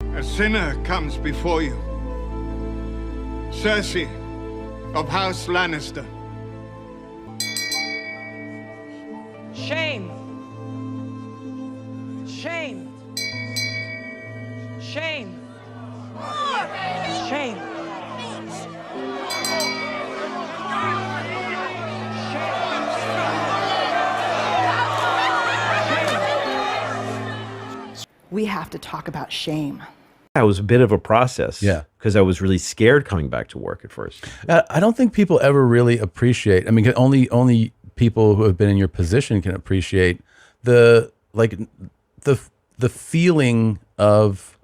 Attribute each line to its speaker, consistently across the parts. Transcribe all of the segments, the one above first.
Speaker 1: A sinner comes before you. Cersei of House Lannister.
Speaker 2: Shame. Shame. Shame. Shame.
Speaker 3: We have to talk about shame.
Speaker 4: That was a bit of a process.
Speaker 5: Yeah.
Speaker 4: Because I was really scared coming back to work at first.
Speaker 5: I don't think people ever really appreciate. I mean, only people who have been in your position can appreciate the feeling of,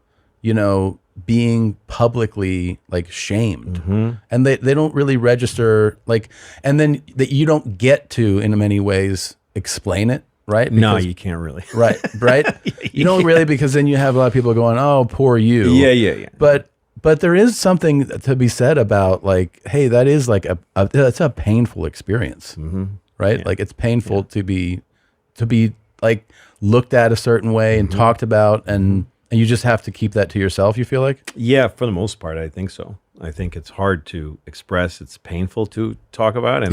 Speaker 5: being publicly shamed, and they don't really register and then that you don't get to in many ways explain it. Right?
Speaker 4: No, you can't really.
Speaker 5: Right. You don't really, because then you have a lot of people going, "Oh, poor you."
Speaker 4: Yeah.
Speaker 5: But there is something to be said about hey, that is that's a painful experience, right?
Speaker 4: Yeah.
Speaker 5: It's painful to be looked at a certain way and talked about, and you just have to keep that to yourself. You feel like?
Speaker 4: Yeah, for the most part, I think so. I think it's hard to express. It's painful to talk about,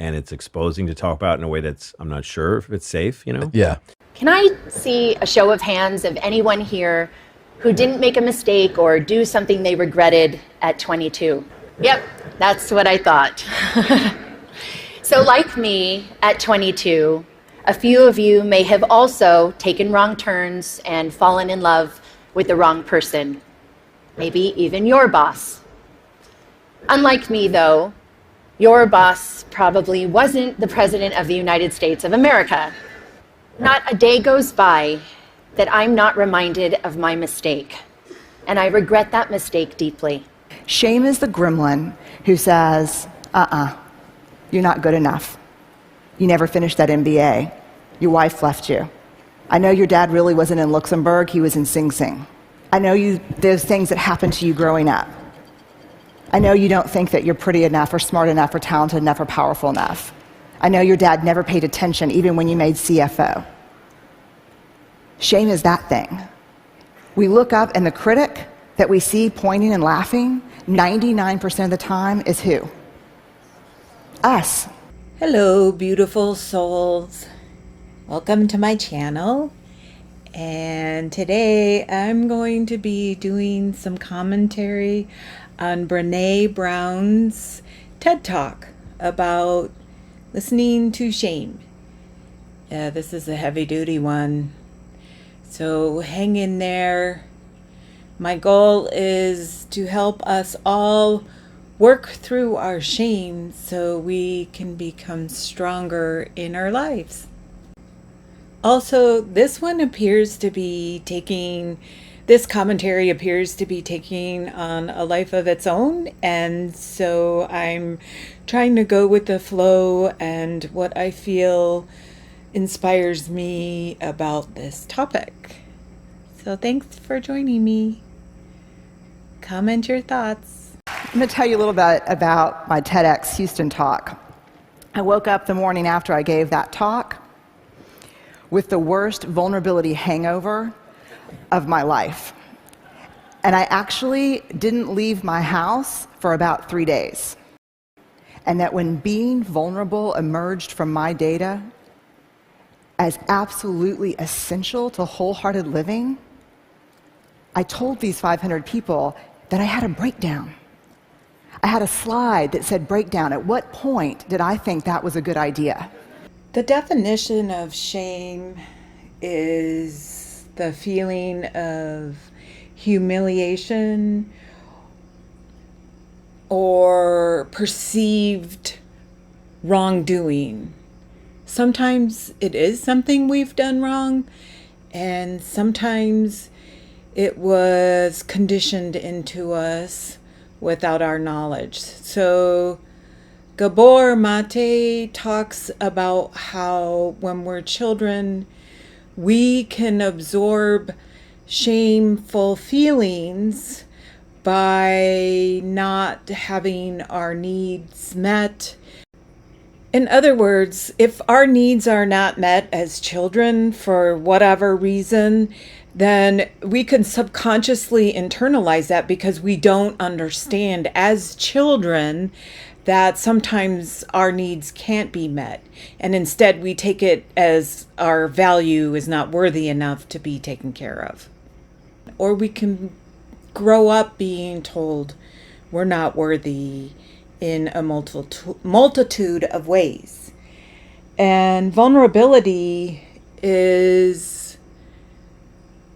Speaker 4: and it's exposing to talk about in a way that's, I'm not sure if it's safe,
Speaker 5: Yeah.
Speaker 6: Can I see a show of hands of anyone here who didn't make a mistake or do something they regretted at 22? Yep, that's what I thought. So like me at 22, a few of you may have also taken wrong turns and fallen in love with the wrong person, maybe even your boss. Unlike me though, your boss probably wasn't the President of the United States of America. Not a day goes by that I'm not reminded of my mistake, and I regret that mistake deeply.
Speaker 3: Shame is the gremlin who says, you're not good enough. You never finished that MBA. Your wife left you. I know your dad really wasn't in Luxembourg, he was in Sing Sing. I know there's things that happened to you growing up. I know you don't think that you're pretty enough or smart enough or talented enough or powerful enough. I know your dad never paid attention even when you made CFO. Shame is that thing. We look up and the critic that we see pointing and laughing 99% of the time is who? Us.
Speaker 7: Hello, beautiful souls. Welcome to my channel. And today I'm going to be doing some commentary on Brené Brown's TED Talk about listening to shame. This is a heavy duty one, so hang in there. My goal is to help us all work through our shame so we can become stronger in our lives. Also, this commentary appears to be taking on a life of its own, and so I'm trying to go with the flow and what I feel inspires me about this topic. So thanks for joining me. Comment your thoughts.
Speaker 3: I'm going to tell you a little bit about my TEDx Houston talk. I woke up the morning after I gave that talk with the worst vulnerability hangover of my life. And I actually didn't leave my house for about 3 days. And that when being vulnerable emerged from my data as absolutely essential to wholehearted living, I told these 500 people that I had a breakdown. I had a slide that said breakdown. At what point did I think that was a good idea?
Speaker 7: The definition of shame is the feeling of humiliation or perceived wrongdoing. Sometimes it is something we've done wrong, and sometimes it was conditioned into us without our knowledge. So Gabor Mate talks about how when we're children, we can absorb shameful feelings by not having our needs met. In other words, if our needs are not met as children for whatever reason, then we can subconsciously internalize that because we don't understand as children that sometimes our needs can't be met. And instead we take it as our value is not worthy enough to be taken care of. Or we can grow up being told we're not worthy in a multitude of ways. And vulnerability is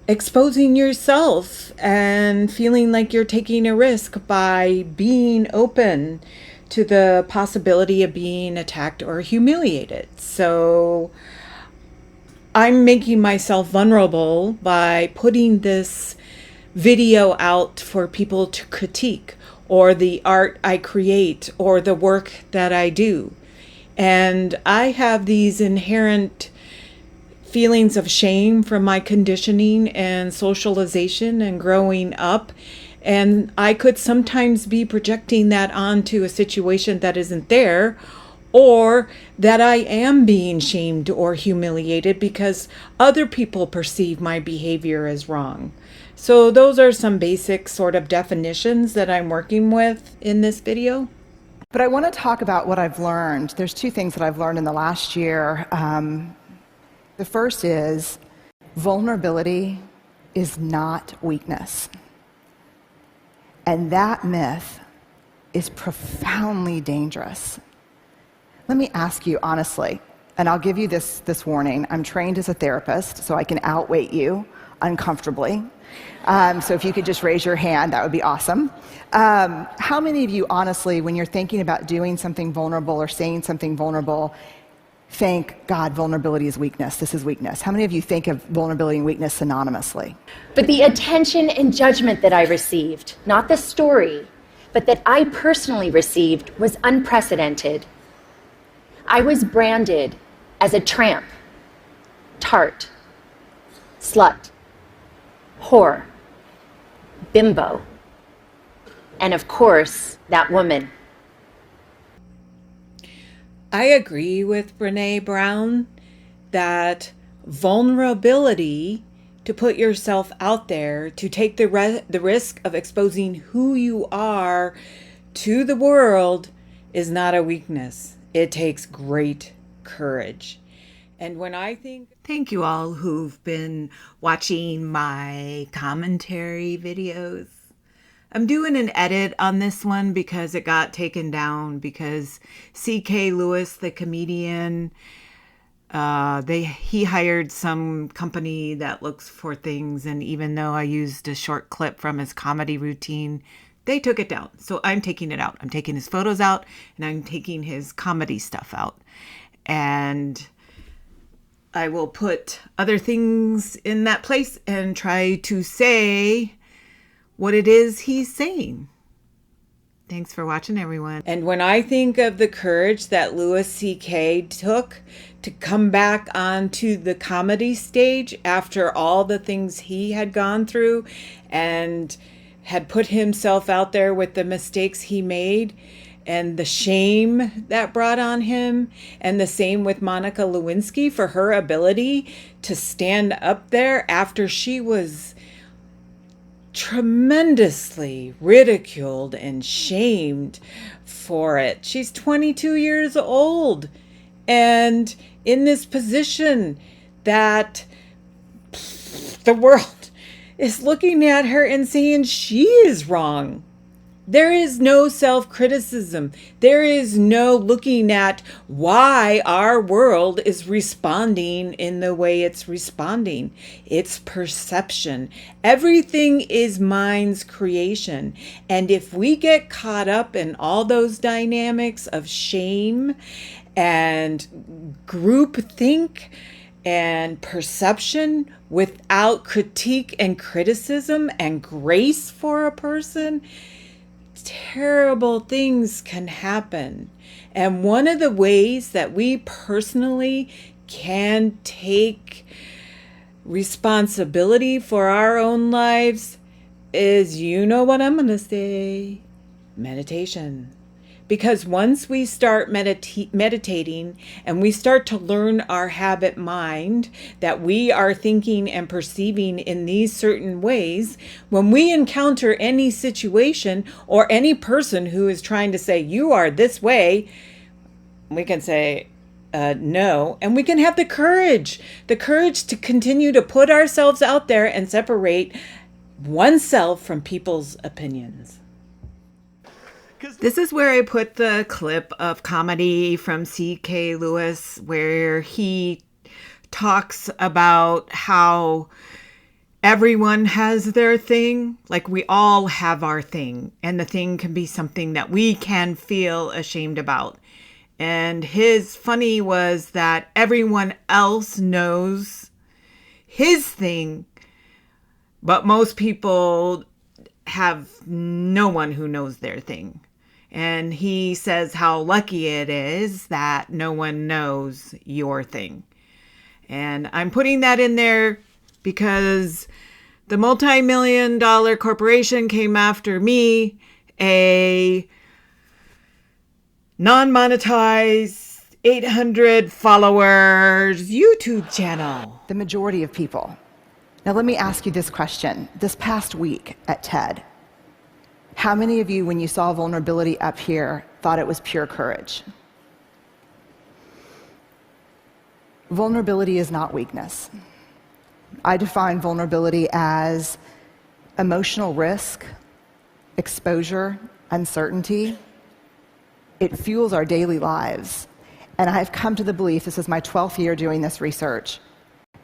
Speaker 7: exposing yourself and feeling like you're taking a risk by being open to the possibility of being attacked or humiliated. So I'm making myself vulnerable by putting this video out for people to critique, or the art I create, or the work that I do. And I have these inherent feelings of shame from my conditioning and socialization and growing up. And I could sometimes be projecting that onto a situation that isn't there, or that I am being shamed or humiliated because other people perceive my behavior as wrong. So those are some basic sort of definitions that I'm working with in this video.
Speaker 3: But I want to talk about what I've learned. There's two things that I've learned in the last year. The first is vulnerability is not weakness. And that myth is profoundly dangerous. Let me ask you honestly, and I'll give you this warning. I'm trained as a therapist, so I can outweight you uncomfortably. So if you could just raise your hand, that would be awesome. How many of you, honestly, when you're thinking about doing something vulnerable or saying something vulnerable, think, God, vulnerability is weakness, this is weakness? How many of you think of vulnerability and weakness synonymously?
Speaker 6: But the attention and judgment that I received, not the story, but that I personally received, was unprecedented. I was branded as a tramp, tart, slut, whore, bimbo, and of course, that woman.
Speaker 7: I agree with Brene Brown that vulnerability, to put yourself out there, to take the risk of exposing who you are to the world, is not a weakness. It takes great courage. And when I think, thank you all who've been watching my commentary videos. I'm doing an edit on this one because it got taken down because C.K. Lewis, the comedian, he hired some company that looks for things, and even though I used a short clip from his comedy routine, they took it down. So I'm taking it out. I'm taking his photos out, and I'm taking his comedy stuff out. And I will put other things in that place and try to say what it is he's saying. Thanks for watching, everyone. And when I think of the courage that Louis C.K. took to come back onto the comedy stage after all the things he had gone through and had put himself out there with the mistakes he made and the shame that brought on him, and the same with Monica Lewinsky for her ability to stand up there after she was tremendously ridiculed and shamed for it. She's 22 years old and in this position that the world is looking at her and saying she is wrong. There is no self-criticism. There is no looking at why our world is responding in the way it's responding. It's perception. Everything is mind's creation. And if we get caught up in all those dynamics of shame and groupthink and perception without critique and criticism and grace for a person, terrible things can happen. And one of the ways that we personally can take responsibility for our own lives is, you know what I'm going to say, meditation. Because once we start meditating and we start to learn our habit mind, that we are thinking and perceiving in these certain ways, when we encounter any situation or any person who is trying to say, you are this way, we can say, no, and we can have the courage to continue to put ourselves out there and separate oneself from people's opinions. This is where I put the clip of comedy from C.K. Lewis where he talks about how everyone has their thing. Like, we all have our thing, and the thing can be something that we can feel ashamed about. And his funny was that everyone else knows his thing, but most people have no one who knows their thing. And he says how lucky it is that no one knows your thing. And I'm putting that in there because the multi-million-dollar corporation came after me, a non-monetized 800 followers YouTube channel.
Speaker 3: The majority of people. Now let me ask you this question. This past week at TED, how many of you, when you saw vulnerability up here, thought it was pure courage? Vulnerability is not weakness. I define vulnerability as emotional risk, exposure, uncertainty. It fuels our daily lives. And I've come to the belief, this is my 12th year doing this research,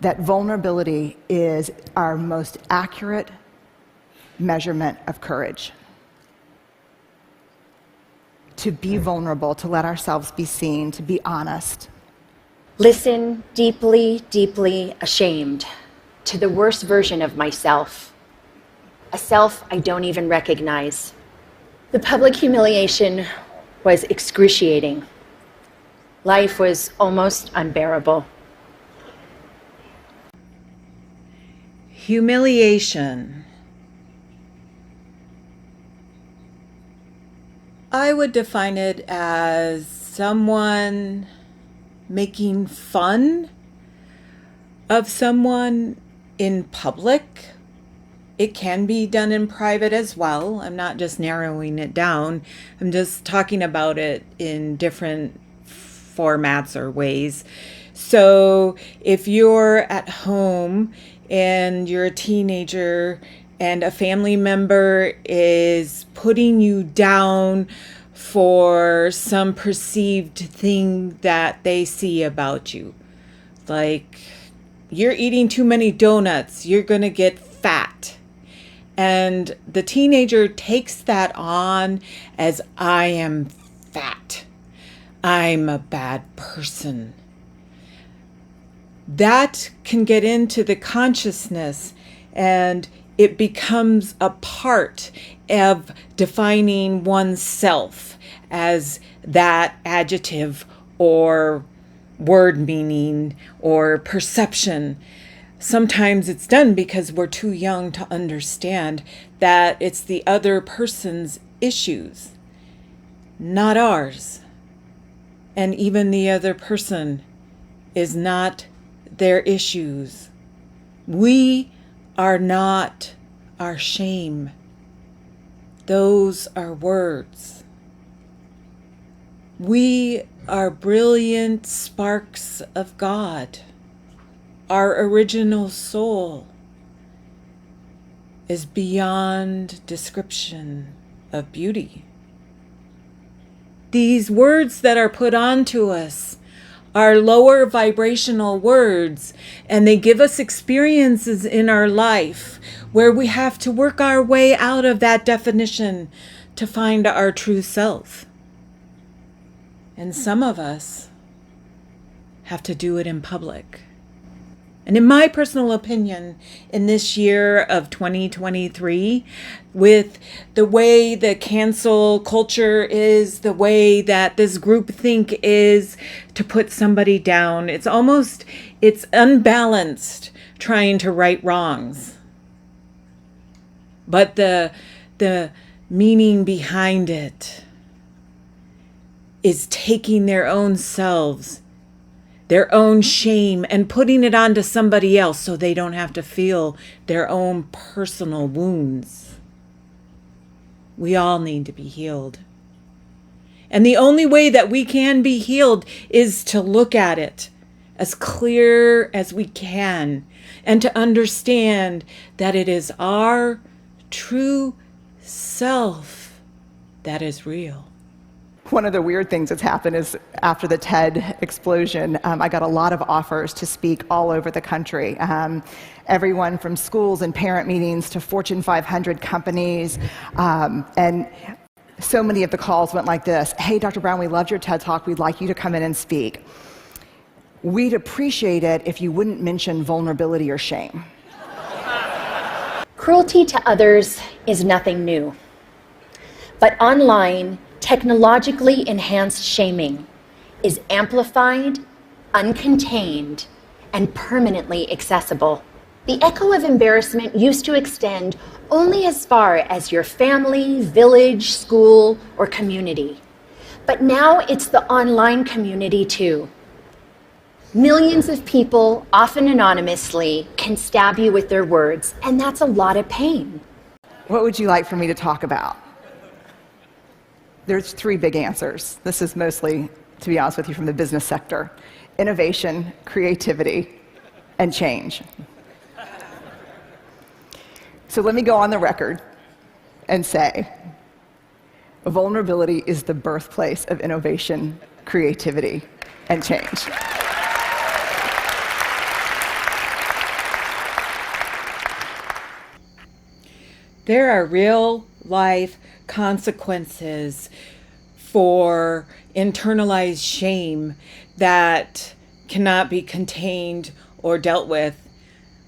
Speaker 3: that vulnerability is our most accurate measurement of courage. To be vulnerable, to let ourselves be seen, to be honest.
Speaker 6: Listen deeply, deeply ashamed to the worst version of myself, a self I don't even recognize. The public humiliation was excruciating. Life was almost unbearable.
Speaker 7: Humiliation. I would define it as someone making fun of someone in public. It can be done in private as well. I'm not just narrowing it down. I'm just talking about it in different formats or ways. So if you're at home and you're a teenager and a family member is putting you down for some perceived thing that they see about you, like you're eating too many donuts, you're going to get fat. And the teenager takes that on as, I am fat, I'm a bad person. That can get into the consciousness, and it becomes a part of defining oneself as that adjective or word meaning or perception. Sometimes it's done because we're too young to understand that it's the other person's issues, not ours. And even the other person is not their issues. We are not our shame. Those are words. We are brilliant sparks of God. Our original soul is beyond description of beauty. These words that are put onto us are lower vibrational words, and they give us experiences in our life where we have to work our way out of that definition to find our true self. And some of us have to do it in public. And in my personal opinion, in this year of 2023, with the way the cancel culture is, the way that this groupthink is to put somebody down, it's unbalanced trying to right wrongs. But the meaning behind it is taking their own selves, their own shame, and putting it onto somebody else so they don't have to feel their own personal wounds. We all need to be healed. And the only way that we can be healed is to look at it as clear as we can and to understand that it is our true self that is real.
Speaker 3: One of the weird things that's happened is after the TED explosion, I got a lot of offers to speak all over the country. Everyone from schools and parent meetings to Fortune 500 companies. And so many of the calls went like this: hey, Dr. Brown, we loved your TED Talk. We'd like you to come in and speak. We'd appreciate it if you wouldn't mention vulnerability or shame.
Speaker 6: Cruelty to others is nothing new. But online, technologically enhanced shaming is amplified, uncontained, and permanently accessible. The echo of embarrassment used to extend only as far as your family, village, school, or community. But now it's the online community too. Millions of people, often anonymously, can stab you with their words, and that's a lot of pain.
Speaker 3: What would you like for me to talk about? There's 3 big answers. This is mostly, to be honest with you, from the business sector: innovation, creativity, and change. So let me go on the record and say, vulnerability is the birthplace of innovation, creativity, and change.
Speaker 7: There are real life consequences for internalized shame that cannot be contained or dealt with.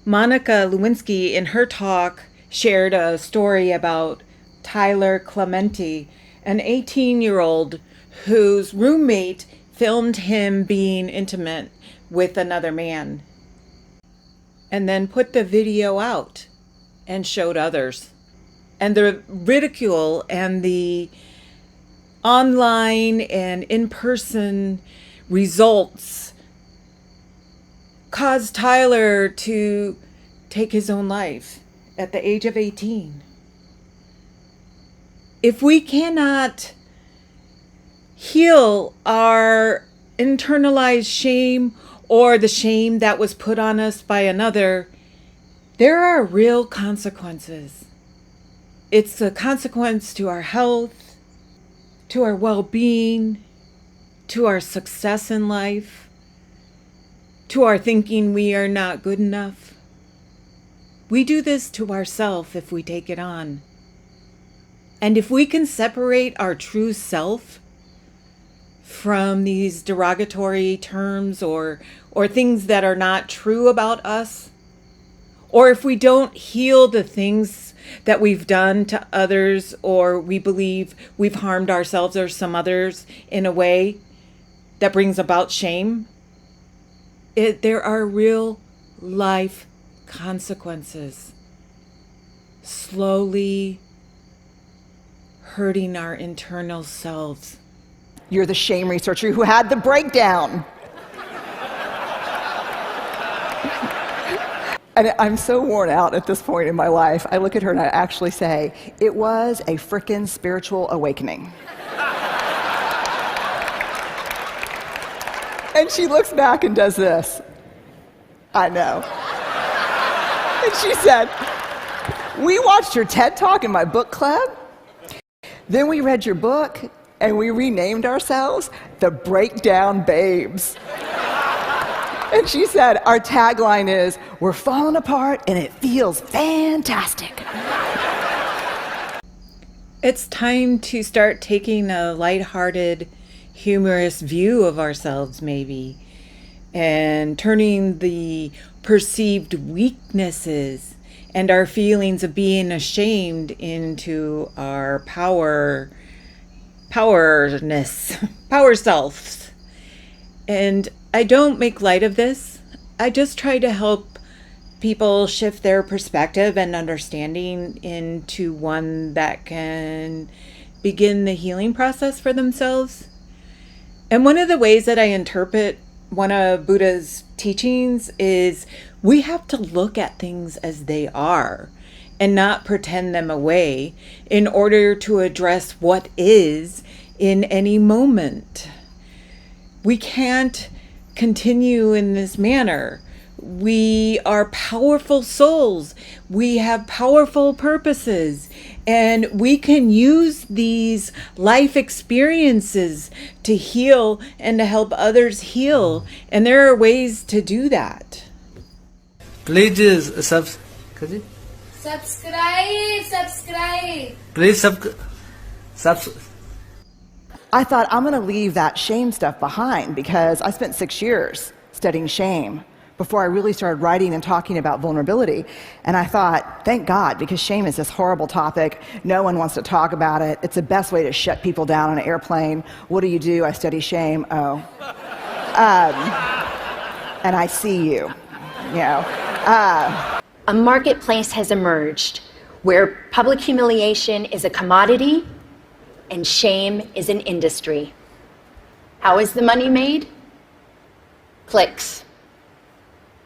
Speaker 7: Monica Lewinsky, in her talk, shared a story about Tyler Clementi, an 18-year-old whose roommate filmed him being intimate with another man and then put the video out and showed others. And the ridicule and the online and in-person results caused Tyler to take his own life at the age of 18. If we cannot heal our internalized shame or the shame that was put on us by another, there are real consequences. It's a consequence to our health, to our well-being, to our success in life, to our thinking we are not good enough. We do this to ourselves if we take it on. And if we can separate our true self from these derogatory terms or things that are not true about us, or if we don't heal the things that we've done to others, or we believe we've harmed ourselves or some others in a way that brings about shame, there are real life consequences. Slowly hurting our internal selves.
Speaker 3: You're the shame researcher who had the breakdown. And I'm so worn out at this point in my life. I look at her and I actually say, it was a frickin' spiritual awakening. And she looks back and does this. I know. And she said, we watched your TED Talk in my book club. Then we read your book and we renamed ourselves the Breakdown Babes. And she said, our tagline is, we're falling apart and it feels fantastic.
Speaker 7: It's time to start taking a lighthearted, humorous view of ourselves, maybe, and turning the perceived weaknesses and our feelings of being ashamed into our power selves. And I don't make light of this. I just try to help people shift their perspective and understanding into one that can begin the healing process for themselves. And one of the ways that I interpret one of Buddha's teachings is we have to look at things as they are and not pretend them away in order to address what is in any moment. We can't continue in this manner. We are powerful souls. We have powerful purposes, and we can use these life experiences to heal and to help others heal. And there are ways to do that.
Speaker 8: Please
Speaker 9: subscribe.
Speaker 8: Please
Speaker 3: I thought I'm going to leave that shame stuff behind because I spent 6 years studying shame before I really started writing and talking about vulnerability. And I thought, thank God, because shame is this horrible topic. No one wants to talk about it. It's the best way to shut people down on an airplane. What do? I study shame. Oh. And I see you.
Speaker 6: A marketplace has emerged where public humiliation is a commodity and shame is an industry. How is the money made? Clicks.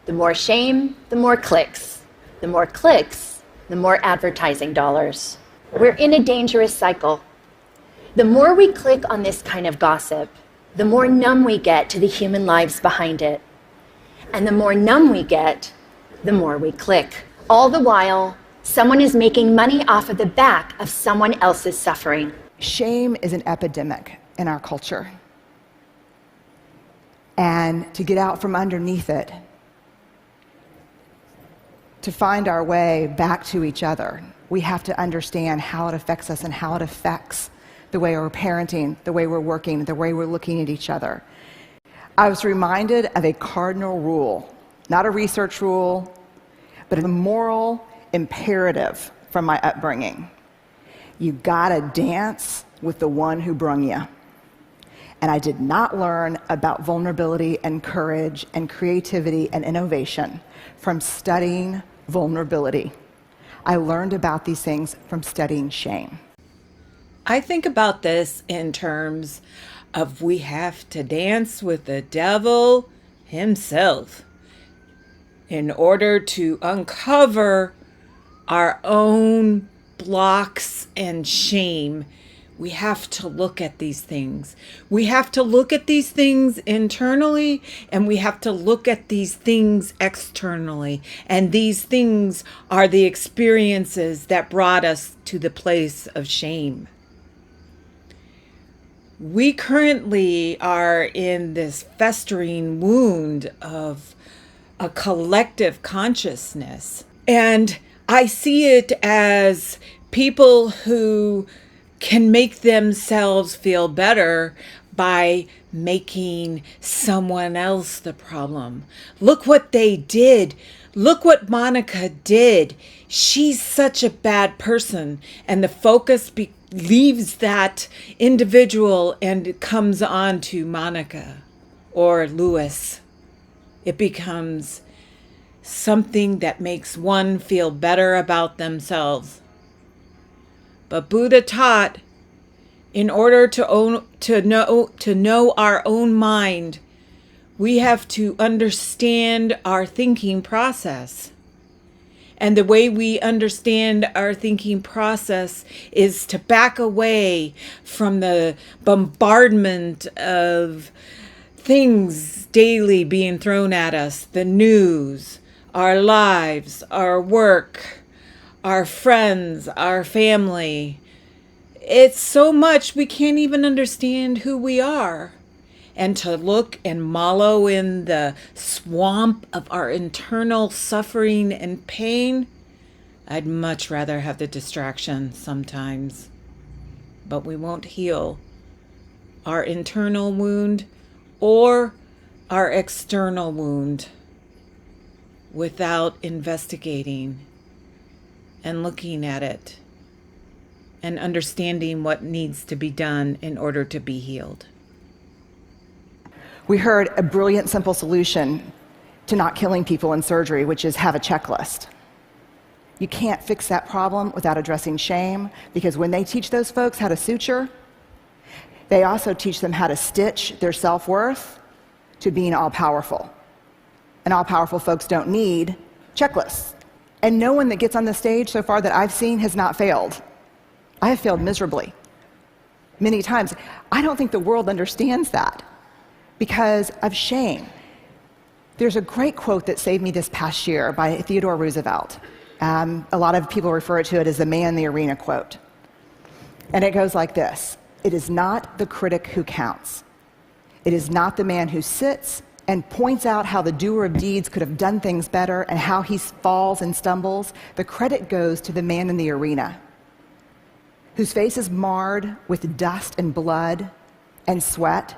Speaker 6: The more shame, the more clicks. The more clicks, the more advertising dollars. We're in a dangerous cycle. The more we click on this kind of gossip, the more numb we get to the human lives behind it. And the more numb we get, the more we click. All the while, someone is making money off of the back of someone else's suffering.
Speaker 3: Shame is an epidemic in our culture. And to get out from underneath it, to find our way back to each other, we have to understand how it affects us and how it affects the way we're parenting, the way we're working, the way we're looking at each other. I was reminded of a cardinal rule, not a research rule, but a moral imperative from my upbringing. You gotta dance with the one who brung you. And I did not learn about vulnerability and courage and creativity and innovation from studying vulnerability. I learned about these things from studying shame.
Speaker 7: I think about this in terms of we have to dance with the devil himself in order to uncover our own blocks and shame. We have to look at these things. We have to look at these things internally, and we have to look at these things externally. And these things are the experiences that brought us to the place of shame. We currently are in this festering wound of a collective consciousness. And I see it as people who can make themselves feel better by making someone else the problem. Look what they did. Look what Monica did. She's such a bad person. And the focus leaves that individual and it comes on to Monica or Louis. It becomes something that makes one feel better about themselves. But Buddha taught, in order to know our own mind, we have to understand our thinking process. And the way we understand our thinking process is to back away from the bombardment of things daily being thrown at us, the news, our lives, our work, our friends, our family. It's so much we can't even understand who we are. And to look and wallow in the swamp of our internal suffering and pain, I'd much rather have the distraction sometimes. But we won't heal our internal wound or our external wound without investigating and looking at it and understanding what needs to be done in order to be healed.
Speaker 3: We heard a brilliant, simple solution to not killing people in surgery, which is have a checklist. You can't fix that problem without addressing shame, because when they teach those folks how to suture, They also teach them how to stitch their self-worth to being all-powerful. And all-powerful folks don't need checklists. And no one that gets on the stage so far that I've seen has not failed. I have failed miserably, many times. I don't think the world understands that because of shame. There's a great quote that saved me this past year by Theodore Roosevelt. A lot of people refer to it as the man in the arena quote. And it goes like this: "It is not the critic who counts. It is not the man who sits and points out how the doer of deeds could have done things better and how he falls and stumbles. The credit goes to the man in the arena, whose face is marred with dust and blood and sweat.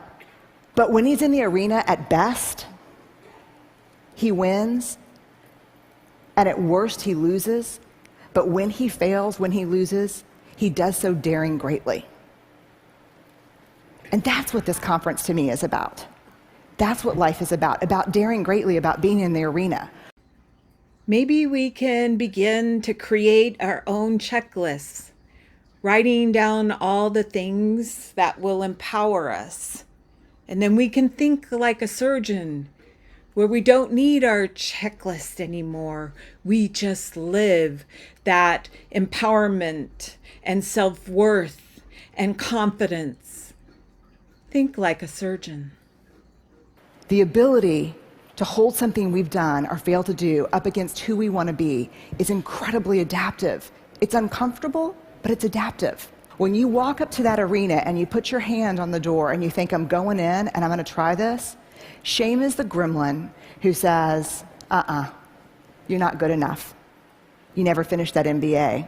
Speaker 3: But when he's in the arena, at best, he wins, and at worst, he loses. But when he fails, when he loses, he does so daring greatly." And that's what this conference to me is about. That's what life is about daring greatly, about being in the arena.
Speaker 7: Maybe we can begin to create our own checklists, writing down all the things that will empower us. And then we can think like a surgeon, where we don't need our checklist anymore. We just live that empowerment and self-worth and confidence. Think like a surgeon.
Speaker 3: The ability to hold something we've done or failed to do up against who we want to be is incredibly adaptive. It's uncomfortable, but it's adaptive. When you walk up to that arena and you put your hand on the door and you think, "I'm going in and I'm going to try this," shame is the gremlin who says, "You're not good enough. You never finished that MBA.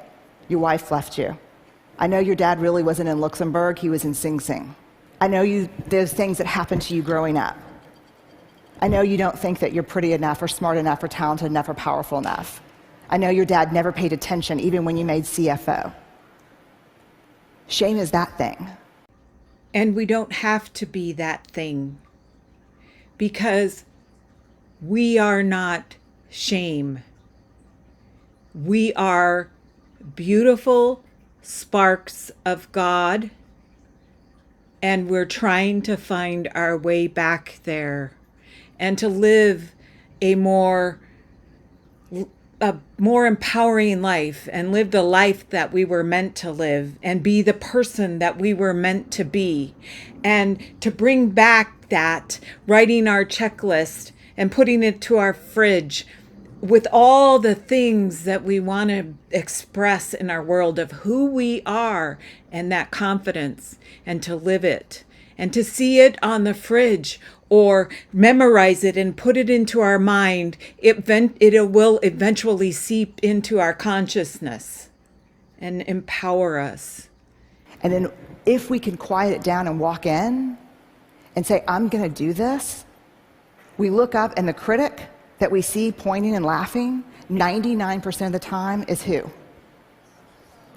Speaker 3: Your wife left you. I know your dad really wasn't in Luxembourg, he was in Sing Sing. I know there's things that happened to you growing up. I know you don't think that you're pretty enough or smart enough or talented enough or powerful enough. I know your dad never paid attention even when you made CFO." Shame is that thing.
Speaker 7: And we don't have to be that thing, because we are not shame. We are beautiful sparks of God, and we're trying to find our way back there and to live a more empowering life and live the life that we were meant to live and be the person that we were meant to be. And to bring back that, writing our checklist and putting it to our fridge with all the things that we want to express in our world of who we are, and that confidence, and to live it and to see it on the fridge or memorize it and put it into our mind. It will eventually seep into our consciousness and empower us.
Speaker 3: And then if we can quiet it down and walk in and say, "I'm going to do this," we look up and the critic that we see pointing and laughing 99% of the time is who?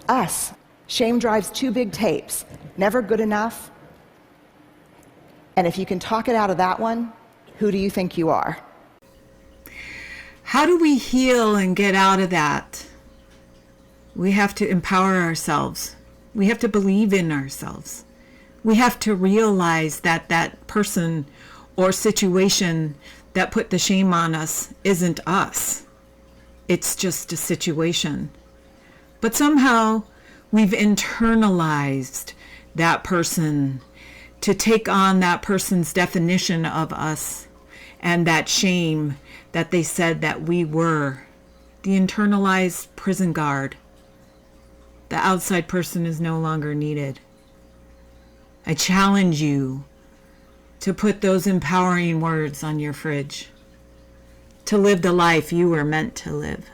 Speaker 3: Us. Shame drives two big tapes: never good enough. And if you can talk it out of that one, who do you think you are?
Speaker 7: How do we heal and get out of that? We have to empower ourselves. We have to believe in ourselves. We have to realize that that person or situation that put the shame on us isn't us. It's just a situation. But somehow we've internalized that person to take on that person's definition of us and that shame that they said that we were. The internalized prison guard. The outside person is no longer needed. I challenge you to put those empowering words on your fridge, to live the life you were meant to live.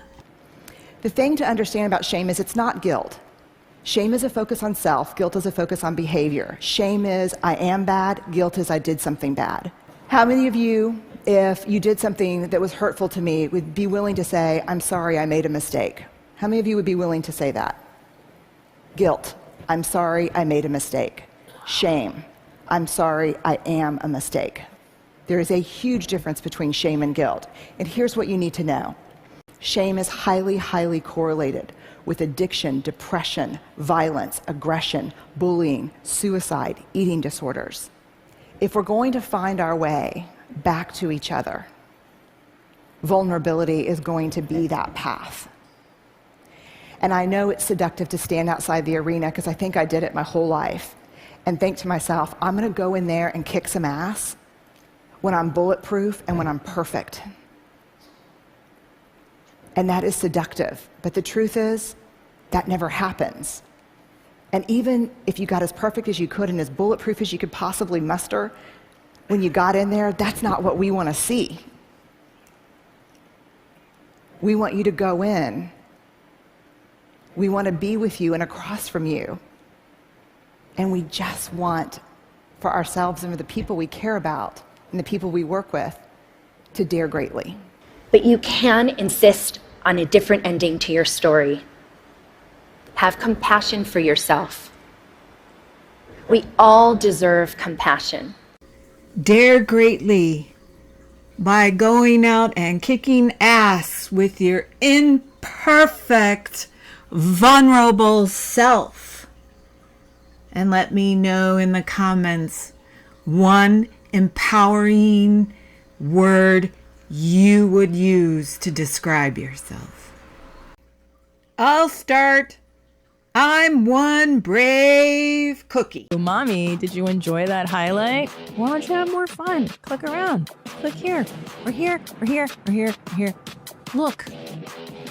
Speaker 3: The thing to understand about shame is it's not guilt. Shame is a focus on self. Guilt is a focus on behavior. Shame is I am bad. Guilt is I did something bad. How many of you, if you did something that was hurtful to me, would be willing to say, "I'm sorry, I made a mistake"? How many of you would be willing to say that? Guilt. I'm sorry, I made a mistake. Shame. I'm sorry, I am a mistake. There is a huge difference between shame and guilt. And here's what you need to know. Shame is highly, highly correlated with addiction, depression, violence, aggression, bullying, suicide, eating disorders. If we're going to find our way back to each other, vulnerability is going to be that path. And I know it's seductive to stand outside the arena because I think I did it my whole life and think to myself, I'm going to go in there and kick some ass when I'm bulletproof and when I'm perfect. And that is seductive. But the truth is, that never happens. And even if you got as perfect as you could and as bulletproof as you could possibly muster, when you got in there, that's not what we want to see. We want you to go in. We want to be with you and across from you. And we just want for ourselves and for the people we care about and the people we work with to dare greatly.
Speaker 6: But you can insist on a different ending to your story. Have compassion for yourself. We all deserve compassion.
Speaker 7: Dare greatly by going out and kicking ass with your imperfect, vulnerable self. And let me know in the comments one empowering word you would use to describe yourself. I'll start. I'm one brave cookie.
Speaker 9: Mommy, did you enjoy that highlight? Why don't you have more fun? Click around. Click here, or here, or here, or here, or here. Look.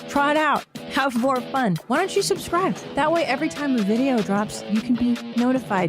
Speaker 9: Try it out. Have more fun. Why don't you subscribe? That way, every time a video drops, you can be notified.